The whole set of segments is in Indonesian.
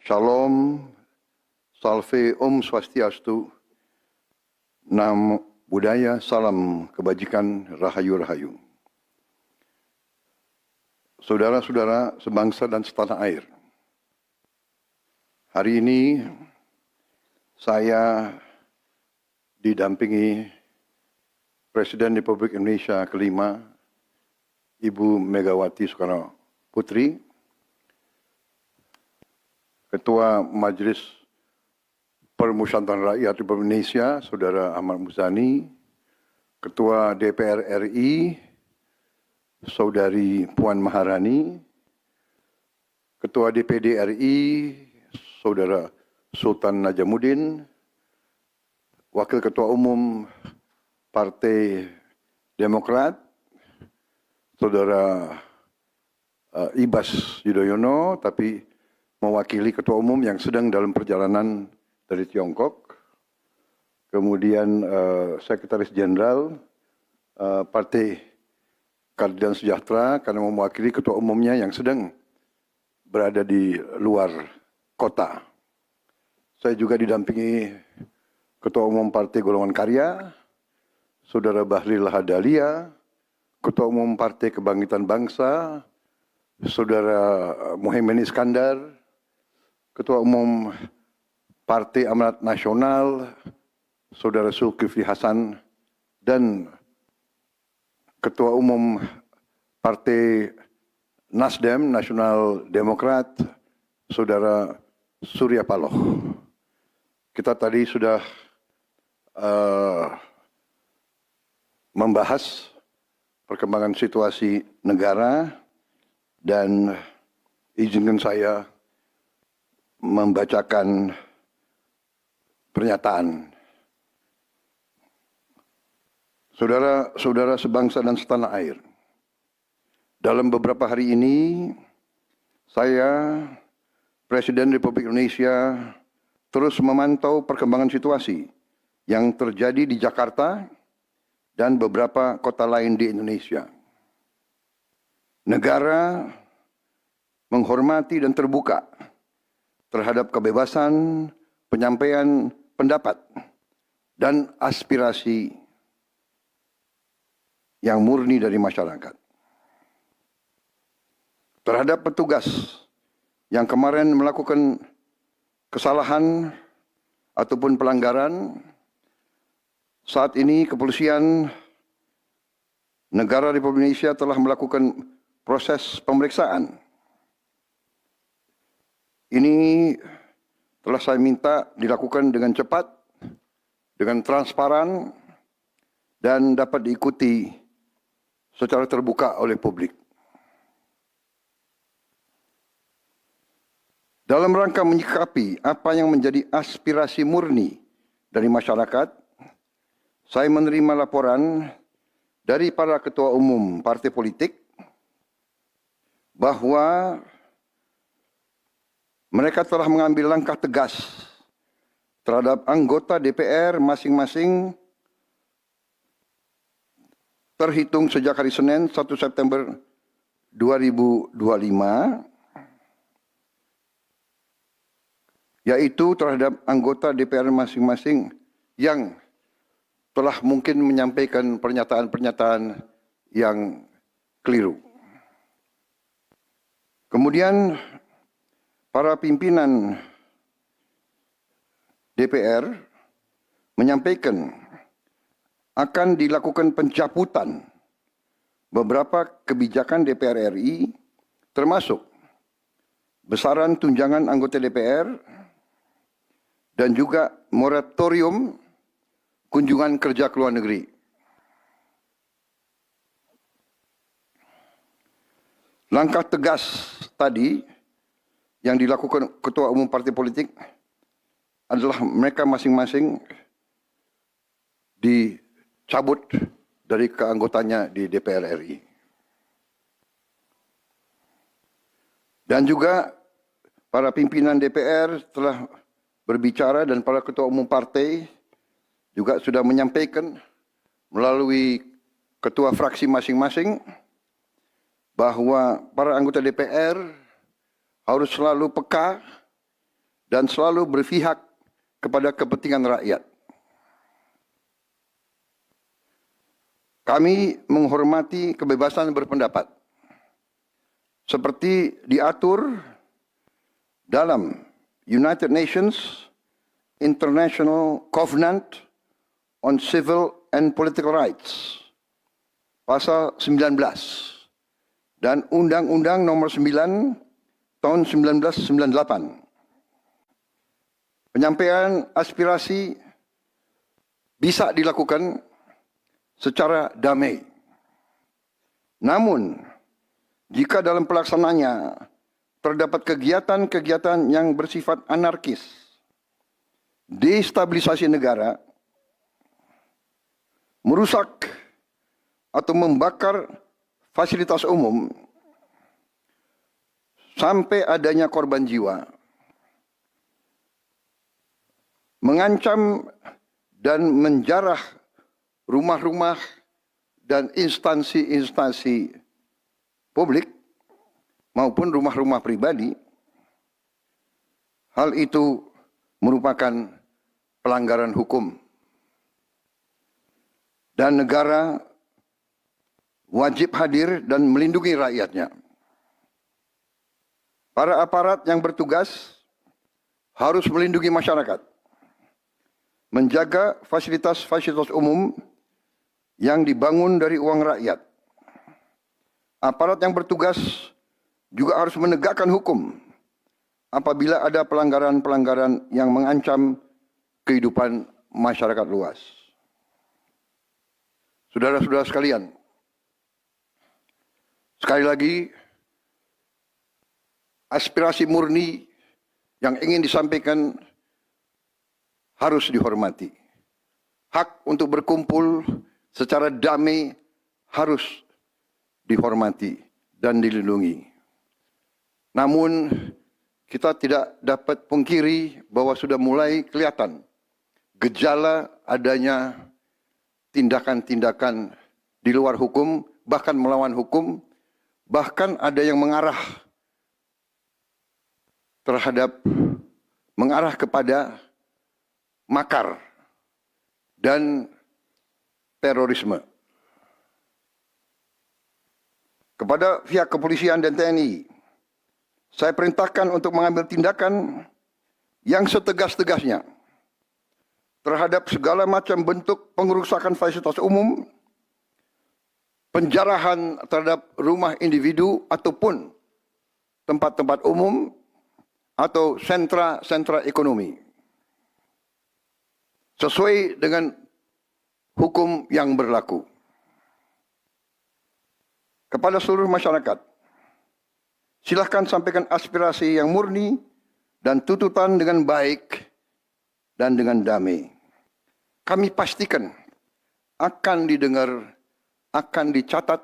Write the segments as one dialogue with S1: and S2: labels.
S1: Shalom, Salve, Om Swastiastu, Namo Buddhaya, Salam Kebajikan, Rahayu-Rahayu. Saudara-saudara sebangsa dan setanah air, hari ini saya didampingi Presiden Republik Indonesia kelima, Ibu Megawati Soekarno Putri, Ketua Majelis Permusyawaratan Rakyat Republik Indonesia, Saudara Ahmad Muzani, Ketua DPR RI, Saudari Puan Maharani, Ketua DPD RI, Saudara Sultan Najamuddin, Wakil Ketua Umum Partai Demokrat, Saudara Ibas Yudhoyono, tapi mewakili Ketua Umum yang sedang dalam perjalanan dari Tiongkok. Kemudian Sekretaris Jenderal Partai Keadilan Sejahtera karena mewakili Ketua Umumnya yang sedang berada di luar kota. Saya juga didampingi Ketua Umum Partai Golongan Karya, Saudara Bahlil Lahadalia, Ketua Umum Partai Kebangkitan Bangsa, Saudara Muhaimin Iskandar, Ketua Umum Partai Amanat Nasional, Saudara Zulkifli Hasan, dan Ketua Umum Partai Nasdem, Nasional Demokrat, Saudara Surya Paloh. Kita tadi sudah membahas perkembangan situasi negara dan izinkan saya membacakan pernyataan. Saudara-saudara sebangsa dan setanah air, dalam beberapa hari ini saya, Presiden Republik Indonesia, terus memantau perkembangan situasi yang terjadi di Jakarta dan beberapa kota lain di Indonesia. Negara menghormati dan terbuka terhadap kebebasan penyampaian pendapat dan aspirasi yang murni dari masyarakat. Terhadap petugas yang kemarin melakukan kesalahan ataupun pelanggaran, saat ini kepolisian negara Republik Indonesia telah melakukan proses pemeriksaan. Ini telah saya minta dilakukan dengan cepat, dengan transparan, dan dapat diikuti secara terbuka oleh publik. Dalam rangka menyikapi apa yang menjadi aspirasi murni dari masyarakat, saya menerima laporan dari para ketua umum partai politik bahwa mereka telah mengambil langkah tegas terhadap anggota DPR masing-masing terhitung sejak hari Senin 1 September 2025, yaitu terhadap anggota DPR masing-masing yang telah mungkin menyampaikan pernyataan-pernyataan yang keliru. Kemudian para pimpinan DPR menyampaikan akan dilakukan pencabutan beberapa kebijakan DPR RI, termasuk besaran tunjangan anggota DPR dan juga moratorium kunjungan kerja ke luar negeri. Langkah tegas tadi yang dilakukan ketua umum partai politik adalah mereka masing-masing dicabut dari keanggotanya di DPR RI. Dan juga para pimpinan DPR telah berbicara dan para ketua umum partai juga sudah menyampaikan melalui ketua fraksi masing-masing bahwa para anggota DPR harus selalu peka dan selalu berpihak kepada kepentingan rakyat. Kami menghormati kebebasan berpendapat seperti diatur dalam United Nations International Covenant on Civil and Political Rights, pasal 19, dan Undang-Undang Nomor 9 tahun 1998. Penyampaian aspirasi bisa dilakukan secara damai. Namun, jika dalam pelaksananya terdapat kegiatan-kegiatan yang bersifat anarkis, destabilisasi negara, merusak atau membakar fasilitas umum, sampai adanya korban jiwa, mengancam dan menjarah rumah-rumah dan instansi-instansi publik maupun rumah-rumah pribadi, hal itu merupakan pelanggaran hukum. Dan negara wajib hadir dan melindungi rakyatnya. Para aparat yang bertugas harus melindungi masyarakat, menjaga fasilitas-fasilitas umum yang dibangun dari uang rakyat. Aparat yang bertugas juga harus menegakkan hukum apabila ada pelanggaran-pelanggaran yang mengancam kehidupan masyarakat luas. Saudara-saudara sekalian, sekali lagi, aspirasi murni yang ingin disampaikan harus dihormati. Hak untuk berkumpul secara damai harus dihormati dan dilindungi. Namun, kita tidak dapat pungkiri bahwa sudah mulai kelihatan gejala adanya tindakan-tindakan di luar hukum, bahkan melawan hukum, bahkan ada yang mengarah kepada makar dan terorisme. Kepada pihak kepolisian dan TNI, saya perintahkan untuk mengambil tindakan yang setegas-tegasnya terhadap segala macam bentuk pengerusakan fasilitas umum, penjarahan terhadap rumah individu ataupun tempat-tempat umum atau sentra-sentra ekonomi, sesuai dengan hukum yang berlaku. Kepada seluruh masyarakat, silahkan sampaikan aspirasi yang murni dan tuntutan dengan baik dan dengan damai. Kami pastikan akan didengar, akan dicatat,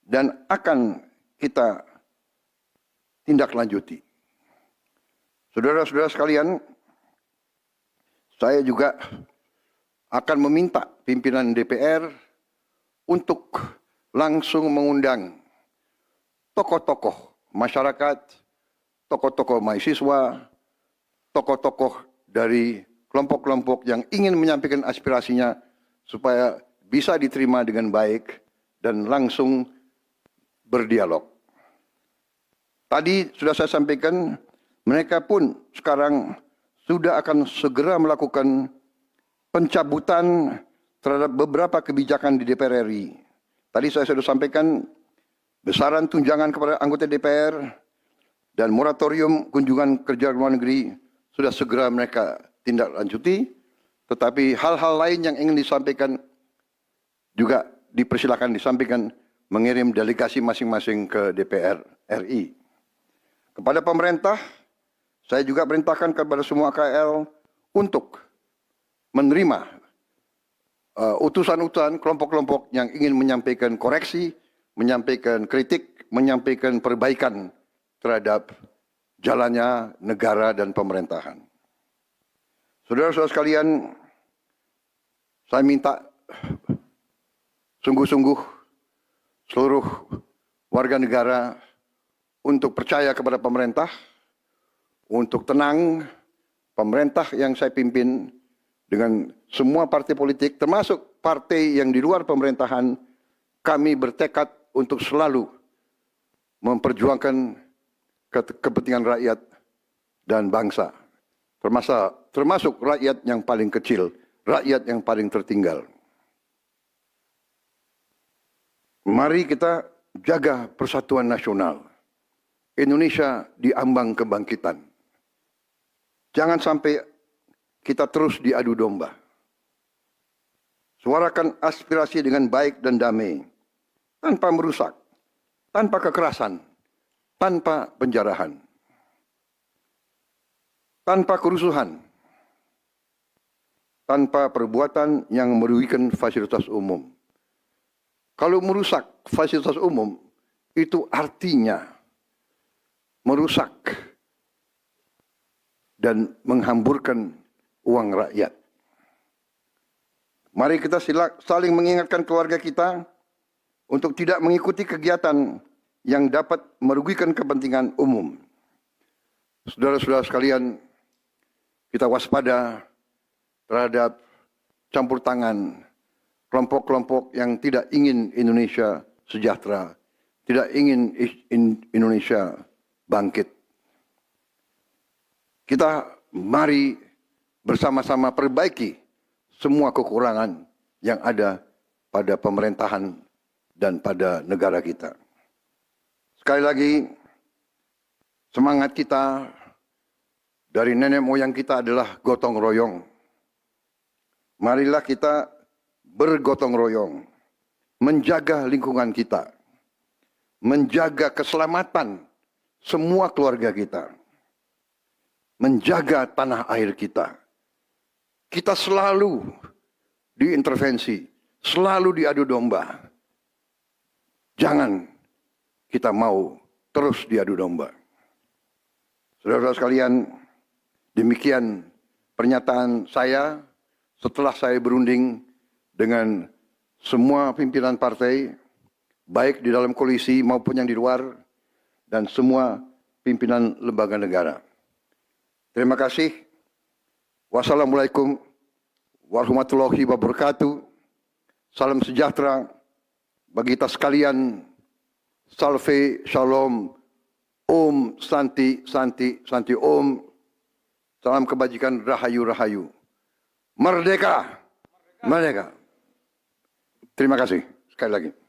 S1: dan akan kita tindak lanjuti. Saudara-saudara sekalian, saya juga akan meminta pimpinan DPR untuk langsung mengundang tokoh-tokoh masyarakat, tokoh-tokoh mahasiswa, tokoh-tokoh dari kelompok-kelompok yang ingin menyampaikan aspirasinya supaya bisa diterima dengan baik dan langsung berdialog. Tadi sudah saya sampaikan, mereka pun sekarang sudah akan segera melakukan pencabutan terhadap beberapa kebijakan di DPR RI. Tadi saya sudah sampaikan besaran tunjangan kepada anggota DPR dan moratorium kunjungan kerja luar negeri sudah segera mereka tindak lanjuti, tetapi hal-hal lain yang ingin disampaikan juga dipersilakan disampaikan mengirim delegasi masing-masing ke DPR RI. Kepada pemerintah, saya juga perintahkan kepada semua KL untuk menerima utusan-utusan kelompok-kelompok yang ingin menyampaikan koreksi, menyampaikan kritik, menyampaikan perbaikan terhadap jalannya negara dan pemerintahan. Saudara-saudara sekalian, saya minta sungguh-sungguh seluruh warga negara untuk percaya kepada pemerintah, untuk tenang, pemerintah yang saya pimpin dengan semua partai politik, termasuk partai yang di luar pemerintahan, kami bertekad untuk selalu memperjuangkan kepentingan rakyat dan bangsa, termasuk rakyat yang paling kecil, rakyat yang paling tertinggal. Mari kita jaga persatuan nasional. Indonesia di ambang kebangkitan. Jangan sampai kita terus diadu domba. Suarakan aspirasi dengan baik dan damai, tanpa merusak, tanpa kekerasan, tanpa penjarahan, tanpa kerusuhan, tanpa perbuatan yang merugikan fasilitas umum. Kalau merusak fasilitas umum, itu artinya merusak dan menghamburkan uang rakyat. Mari kita saling mengingatkan keluarga kita untuk tidak mengikuti kegiatan yang dapat merugikan kepentingan umum. Saudara-saudara sekalian, kita waspada terhadap campur tangan kelompok-kelompok yang tidak ingin Indonesia sejahtera, tidak ingin Indonesia bangkit. Kita mari bersama-sama perbaiki semua kekurangan yang ada pada pemerintahan dan pada negara kita. Sekali lagi, semangat kita dari nenek moyang kita adalah gotong royong. Marilah kita bergotong royong, menjaga lingkungan kita, menjaga keselamatan semua keluarga kita, menjaga tanah air kita. Kita selalu diintervensi, selalu diadu domba. Jangan kita mau terus diadu domba. Saudara-saudara sekalian, demikian pernyataan saya setelah saya berunding dengan semua pimpinan partai, baik di dalam koalisi maupun yang di luar, dan semua pimpinan lembaga negara. Terima kasih. Wassalamualaikum warahmatullahi wabarakatuh. Salam sejahtera bagi kita sekalian. Salve, shalom, om, santi, santi, santi, om. Salam kebajikan, rahayu, rahayu. Merdeka, merdeka. Terima kasih sekali lagi.